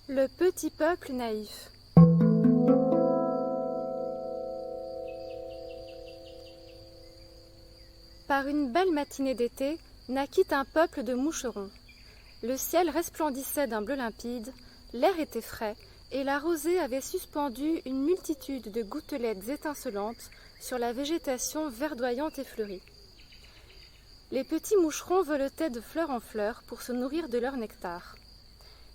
Le petit peuple naïf. Par une belle matinée d'été, naquit un peuple de moucherons. Le ciel resplendissait d'un bleu limpide, l'air était frais, et la rosée avait suspendu une multitude de gouttelettes étincelantes sur la végétation verdoyante et fleurie. Les petits moucherons voletaient de fleur en fleur pour se nourrir de leur nectar.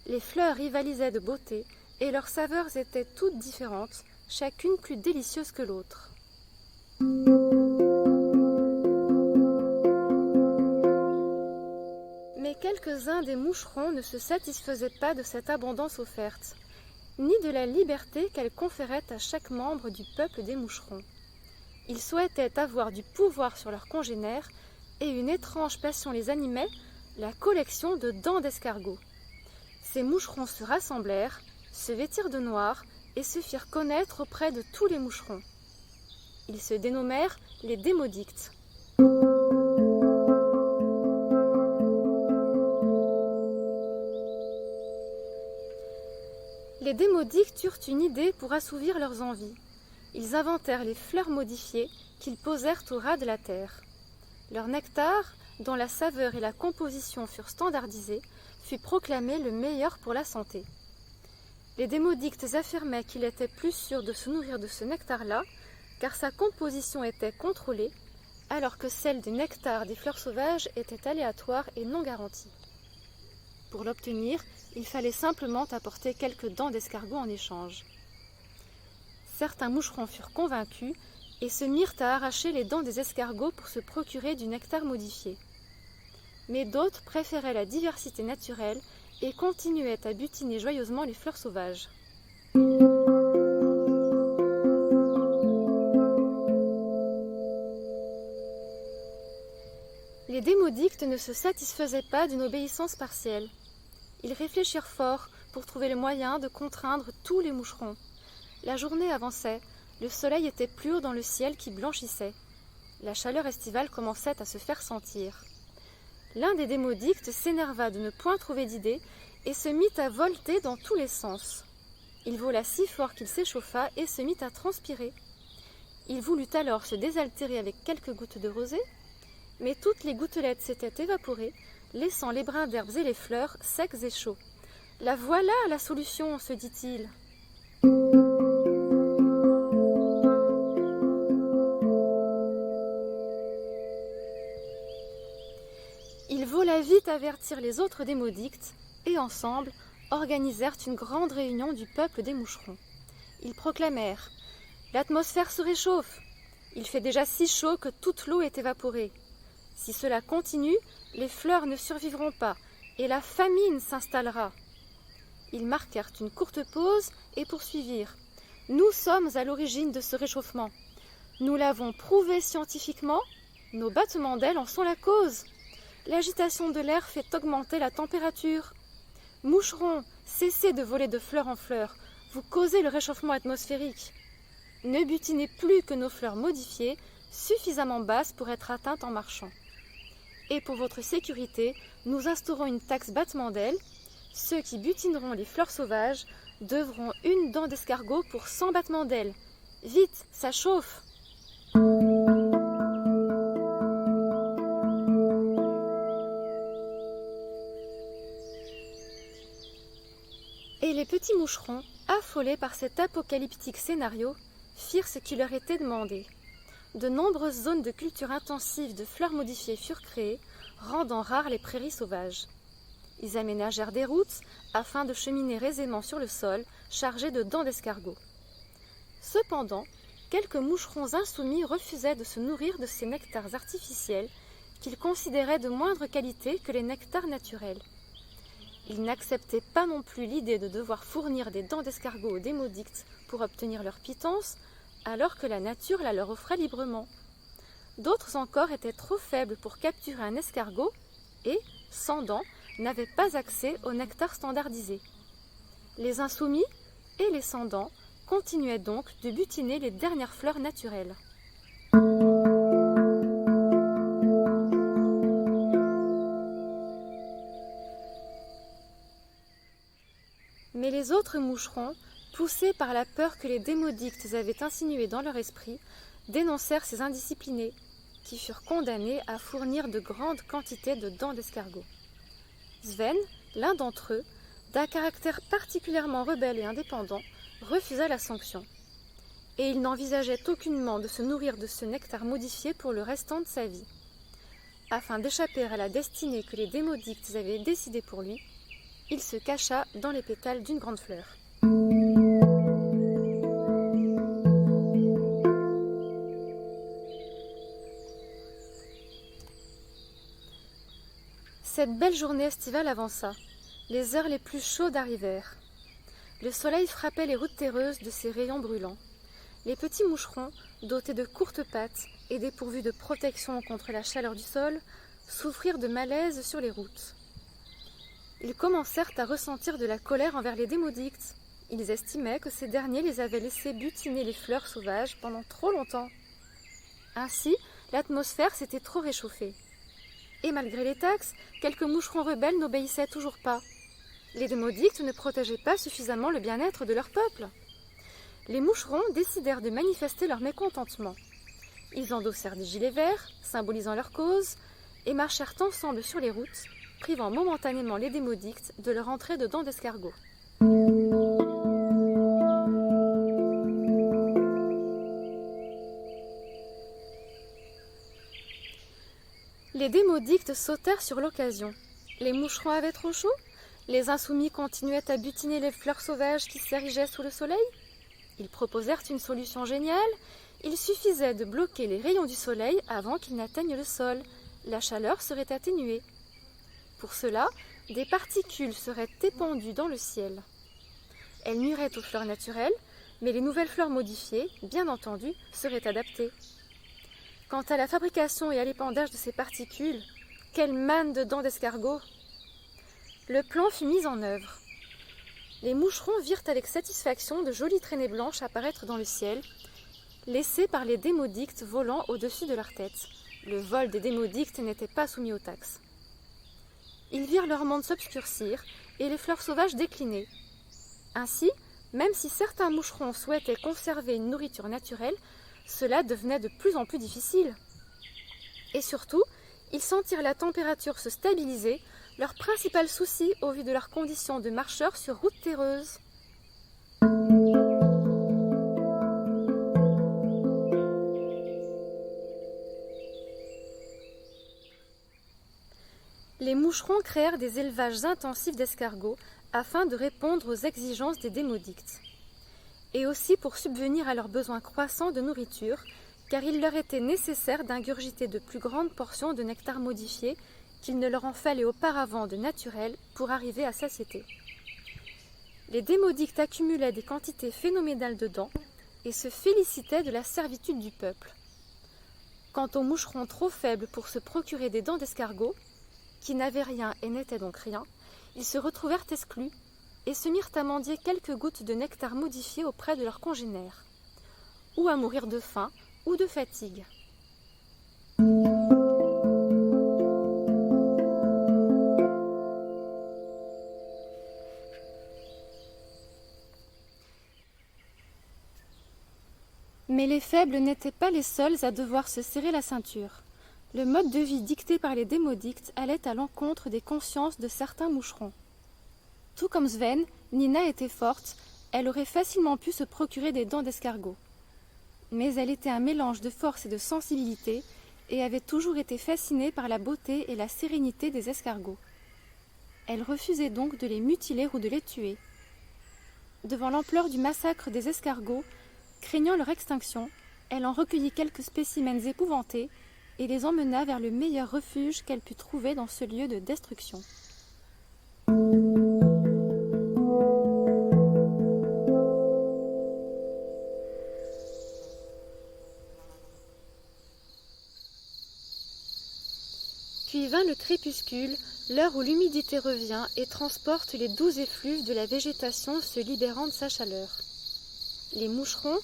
Les fleurs rivalisaient de beauté, et leurs saveurs étaient toutes différentes, chacune plus délicieuse que l'autre. Mais quelques-uns des moucherons ne se satisfaisaient pas de cette abondance offerte, ni de la liberté qu'elle conférait à chaque membre du peuple des moucherons. Ils souhaitaient avoir du pouvoir sur leurs congénères, et une étrange passion les animait, la collection de dents d'escargot. Ces moucherons se rassemblèrent, se vêtirent de noir et se firent connaître auprès de tous les moucherons. Ils se dénommèrent les démodictes. Les démodictes eurent une idée pour assouvir leurs envies. Ils inventèrent les fleurs modifiées qu'ils posèrent au ras de la terre. Leur nectar, dont la saveur et la composition furent standardisées, fut proclamé le meilleur pour la santé. Les démodictes affirmaient qu'il était plus sûr de se nourrir de ce nectar-là, car sa composition était contrôlée, alors que celle du nectar des fleurs sauvages était aléatoire et non garantie. Pour l'obtenir, il fallait simplement apporter quelques dents d'escargot en échange. Certains moucherons furent convaincus et se mirent à arracher les dents des escargots pour se procurer du nectar modifié. Mais d'autres préféraient la diversité naturelle et continuaient à butiner joyeusement les fleurs sauvages. Les démodictes ne se satisfaisaient pas d'une obéissance partielle. Ils réfléchirent fort pour trouver le moyen de contraindre tous les moucherons. La journée avançait, le soleil était plus haut dans le ciel qui blanchissait. La chaleur estivale commençait à se faire sentir. L'un des démodictes s'énerva de ne point trouver d'idée et se mit à volter dans tous les sens. Il vola si fort qu'il s'échauffa et se mit à transpirer. Il voulut alors se désaltérer avec quelques gouttes de rosée, mais toutes les gouttelettes s'étaient évaporées, laissant les brins d'herbes et les fleurs secs et chauds. « La voilà la solution, se dit-il. » Il vola vite avertir les autres démodictes, et ensemble organisèrent une grande réunion du peuple des moucherons. Ils proclamèrent « L'atmosphère se réchauffe. Il fait déjà si chaud que toute l'eau est évaporée. Si cela continue, les fleurs ne survivront pas, et la famine s'installera. » Ils marquèrent une courte pause et poursuivirent. « Nous sommes à l'origine de ce réchauffement. Nous l'avons prouvé scientifiquement, nos battements d'ailes en sont la cause. L'agitation de l'air fait augmenter la température. Moucherons, cessez de voler de fleur en fleur, vous causez le réchauffement atmosphérique. Ne butinez plus que nos fleurs modifiées, suffisamment basses pour être atteintes en marchant. Et pour votre sécurité, nous instaurons une taxe battement d'ailes. Ceux qui butineront les fleurs sauvages devront une dent d'escargot pour 100 battements d'ailes. Vite, ça chauffe !» Et les petits moucherons, affolés par cet apocalyptique scénario, firent ce qui leur était demandé. De nombreuses zones de culture intensive de fleurs modifiées furent créées, rendant rares les prairies sauvages. Ils aménagèrent des routes afin de cheminer aisément sur le sol, chargés de dents d'escargot. Cependant, quelques moucherons insoumis refusaient de se nourrir de ces nectars artificiels qu'ils considéraient de moindre qualité que les nectars naturels. Ils n'acceptaient pas non plus l'idée de devoir fournir des dents d'escargot aux démodictes pour obtenir leur pitance, alors que la nature la leur offrait librement. D'autres encore étaient trop faibles pour capturer un escargot et, sans dents, n'avaient pas accès au nectar standardisé. Les insoumis et les sans dents continuaient donc de butiner les dernières fleurs naturelles. Mais les autres moucherons, poussés par la peur que les démodictes avaient insinuée dans leur esprit, dénoncèrent ces indisciplinés, qui furent condamnés à fournir de grandes quantités de dents d'escargot. Sven, l'un d'entre eux, d'un caractère particulièrement rebelle et indépendant, refusa la sanction. Et il n'envisageait aucunement de se nourrir de ce nectar modifié pour le restant de sa vie. Afin d'échapper à la destinée que les démodictes avaient décidée pour lui, il se cacha dans les pétales d'une grande fleur. Cette belle journée estivale avança. Les heures les plus chaudes arrivèrent. Le soleil frappait les routes terreuses de ses rayons brûlants. Les petits moucherons, dotés de courtes pattes et dépourvus de protection contre la chaleur du sol, souffrirent de malaise sur les routes. Ils commencèrent à ressentir de la colère envers les démodictes. Ils estimaient que ces derniers les avaient laissés butiner les fleurs sauvages pendant trop longtemps. Ainsi, l'atmosphère s'était trop réchauffée. Et malgré les taxes, quelques moucherons rebelles n'obéissaient toujours pas. Les démodictes ne protégeaient pas suffisamment le bien-être de leur peuple. Les moucherons décidèrent de manifester leur mécontentement. Ils endossèrent des gilets verts, symbolisant leur cause, et marchèrent ensemble sur les routes, privant momentanément les démodictes de leur entrée de dents d'escargot. Les démodictes sautèrent sur l'occasion. Les moucherons avaient trop chaud? Les insoumis continuaient à butiner les fleurs sauvages qui s'érigeaient sous le soleil? Ils proposèrent une solution géniale. Il suffisait de bloquer les rayons du soleil avant qu'ils n'atteignent le sol. La chaleur serait atténuée. Pour cela, des particules seraient épandues dans le ciel. Elles nuiraient aux fleurs naturelles, mais les nouvelles fleurs modifiées, bien entendu, seraient adaptées. Quant à la fabrication et à l'épandage de ces particules, quelle manne de dents d'escargot! Le plan fut mis en œuvre. Les moucherons virent avec satisfaction de jolies traînées blanches apparaître dans le ciel, laissées par les démodictes volant au-dessus de leur tête. Le vol des démodictes n'était pas soumis aux taxes. Ils virent leur monde s'obscurcir et les fleurs sauvages décliner. Ainsi, même si certains moucherons souhaitaient conserver une nourriture naturelle, cela devenait de plus en plus difficile. Et surtout, ils sentirent la température se stabiliser, leur principal souci au vu de leurs conditions de marcheurs sur route terreuse. Les moucherons créèrent des élevages intensifs d'escargots afin de répondre aux exigences des démodictes. Et aussi pour subvenir à leurs besoins croissants de nourriture, car il leur était nécessaire d'ingurgiter de plus grandes portions de nectar modifié qu'il ne leur en fallait auparavant de naturel pour arriver à satiété. Les démodictes accumulaient des quantités phénoménales de dents et se félicitaient de la servitude du peuple. Quant aux moucherons trop faibles pour se procurer des dents d'escargot, qui n'avaient rien et n'étaient donc rien, ils se retrouvèrent exclus et se mirent à mendier quelques gouttes de nectar modifié auprès de leurs congénères, ou à mourir de faim ou de fatigue. Mais les faibles n'étaient pas les seuls à devoir se serrer la ceinture. Le mode de vie dicté par les démodictes allait à l'encontre des consciences de certains moucherons. Tout comme Sven, Nina était forte, elle aurait facilement pu se procurer des dents d'escargot. Mais elle était un mélange de force et de sensibilité et avait toujours été fascinée par la beauté et la sérénité des escargots. Elle refusait donc de les mutiler ou de les tuer. Devant l'ampleur du massacre des escargots, craignant leur extinction, elle en recueillit quelques spécimens épouvantés et les emmena vers le meilleur refuge qu'elle put trouver dans ce lieu de destruction. Puis vint le crépuscule, l'heure où l'humidité revient et transporte les doux effluves de la végétation se libérant de sa chaleur. Les moucherons,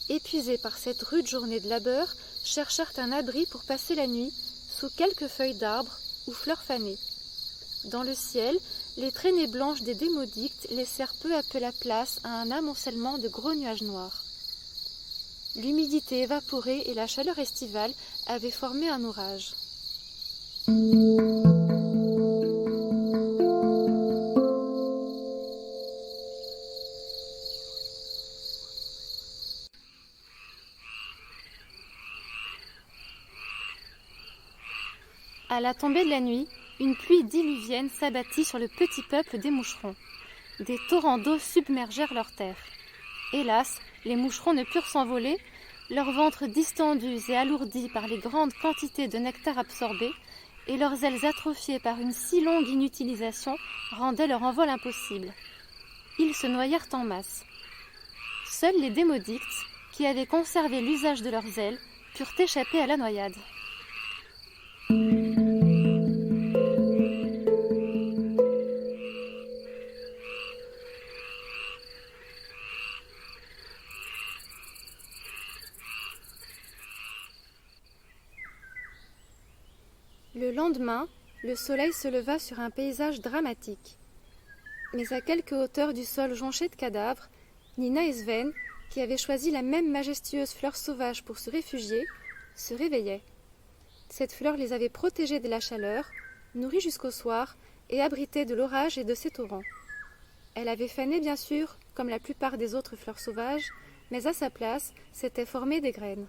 épuisés par cette rude journée de labeur, cherchèrent un abri pour passer la nuit sous quelques feuilles d'arbres ou fleurs fanées. Dans le ciel, les traînées blanches des démodictes laissèrent peu à peu la place à un amoncellement de gros nuages noirs. L'humidité évaporée et la chaleur estivale avaient formé un orage. À la tombée de la nuit, une pluie diluvienne s'abattit sur le petit peuple des moucherons. Des torrents d'eau submergèrent leurs terres. Hélas, les moucherons ne purent s'envoler, leurs ventres distendus et alourdis par les grandes quantités de nectar absorbé, et leurs ailes atrophiées par une si longue inutilisation rendaient leur envol impossible. Ils se noyèrent en masse. Seuls les démodictes, qui avaient conservé l'usage de leurs ailes, purent échapper à la noyade. Le lendemain, le soleil se leva sur un paysage dramatique. Mais à quelque hauteur du sol jonché de cadavres, Nina et Sven, qui avaient choisi la même majestueuse fleur sauvage pour se réfugier, se réveillaient. Cette fleur les avait protégés de la chaleur, nourris jusqu'au soir et abrités de l'orage et de ses torrents. Elle avait fané bien sûr, comme la plupart des autres fleurs sauvages, mais à sa place s'étaient formées des graines.